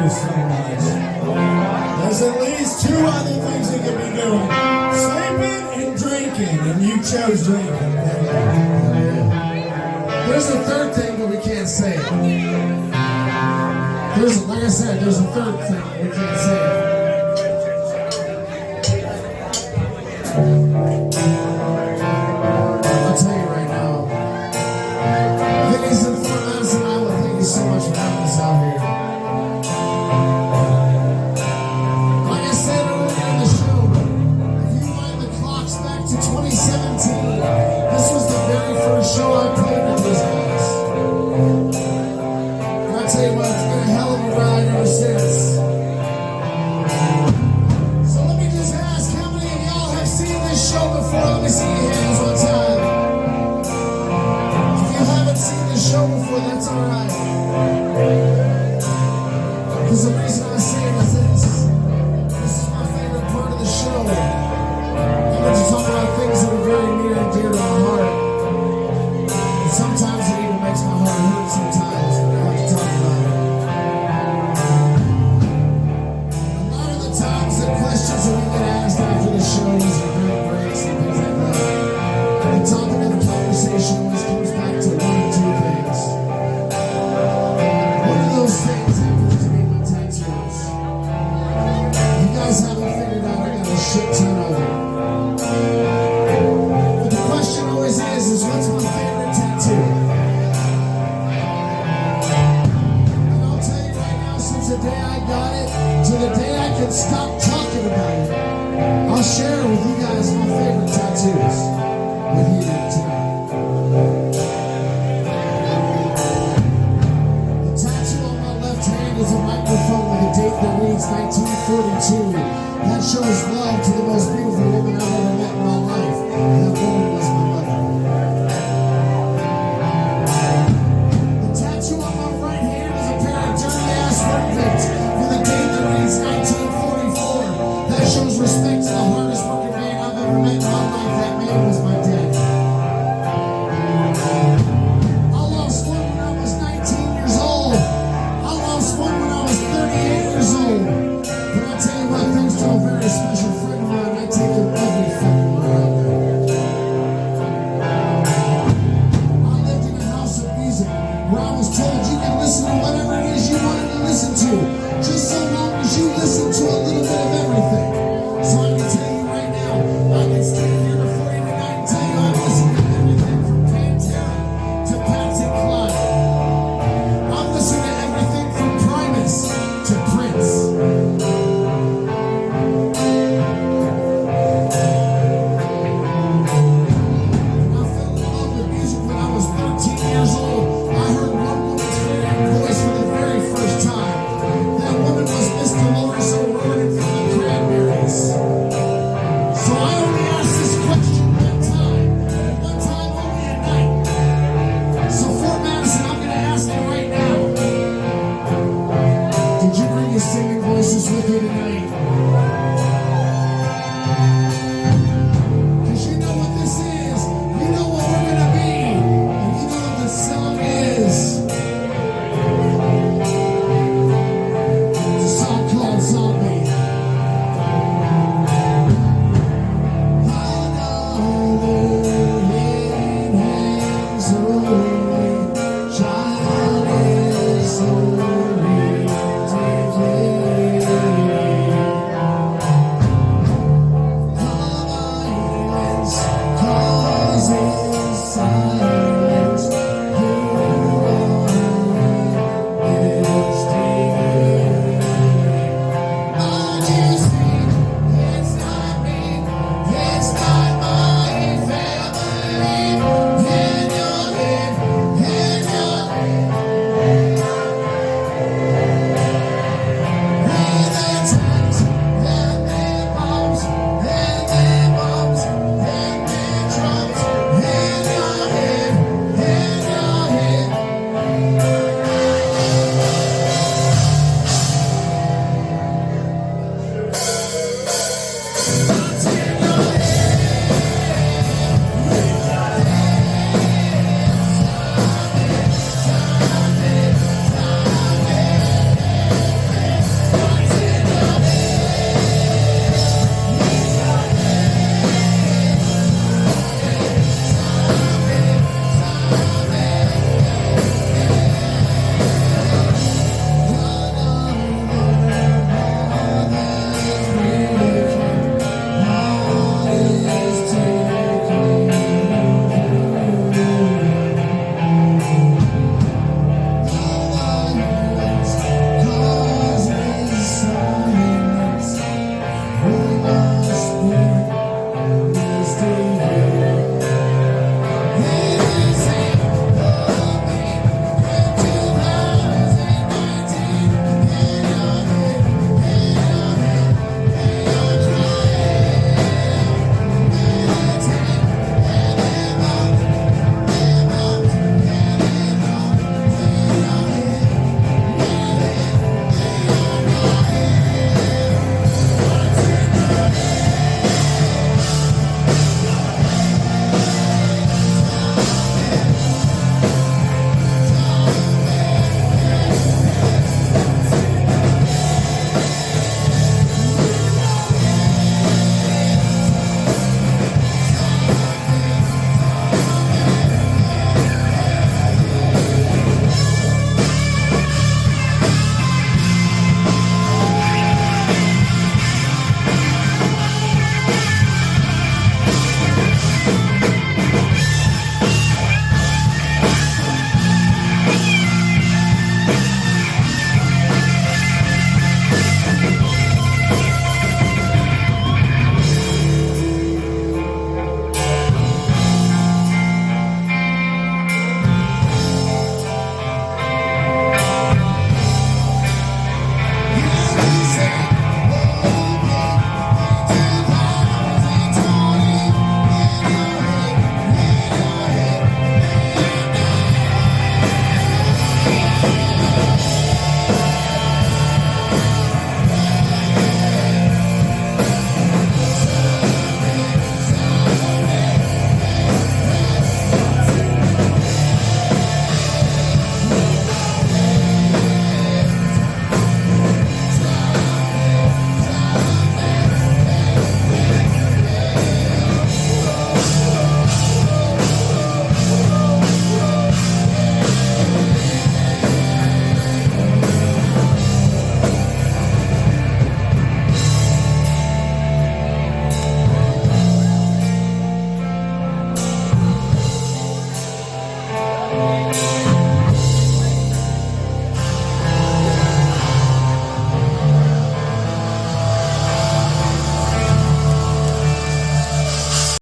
you so much. There's at least two other things you could be doing. Sleeping and drinking, and you chose drinking. There's a third thing, but we can't say it. Like I said, there's a third thing, but we can't say it. I'll tell you right now. Vinnie's in Fort Madison, Iowa. Thank you so much for having us out here. Like I said earlier in the show, if you wind the clocks back to 2017, this was the very first show I played with these guys. And I'll tell you what, it's been a hell of a ride ever since. So let me just ask, how many of y'all have seen this show before? Let me see your hands one time. If you haven't seen this show before, that's alright. Because the reason I say it is this. This is my favorite part of the show. I get to talk about things that are very near and dear to my heart. And sometimes it even makes my heart hurt sometimes when I have to talk about it. A lot of the times the questions that we get asked after the shows are very breaks and things like that. And the topic of the conversation always comes back to one or two things. One of those things happens to be my tattoos. You guys haven't figured out I got a shit ton of them. But the question always is what's my favorite tattoo? And I'll tell you right now, since the day I got it to the day I can stop talking about it, I'll share with you guys my favorite tattoos with you tonight. The tattoo on my left hand is a microphone with a date that reads 1942. That shows love to the most beautiful woman I've ever met in my life. And that woman was my mother. The tattoo on my right hand is a pair of dirty ass work pins with a date that reads 1944. That shows respect to the hardest working man I've ever met in my life. That man was my dad. I lost one when I was 19 years old. I lost one when I was 38 years old. But I tell you what, thanks to a very special friend of mine, I take him every fucking where I go. I lived in a house of music where I was told you can listen to whatever it is you wanted to listen to, just so long as you listen to a little bit of everything. So I can tell you right now, I can stand here before you tonight and tell you I've listened to everything from Pantera to Patsy Cline. I've listened to everything from Primus to Prince. I fell in love with music when I was 13 years old. I heard one woman's voice for the very first time. That woman was Miss Dolores O'Riordan from the Cranberries. So I only asked this question one time only at night. So Fort Madison, I'm going to ask you right now. Did you bring your singing voices with you tonight?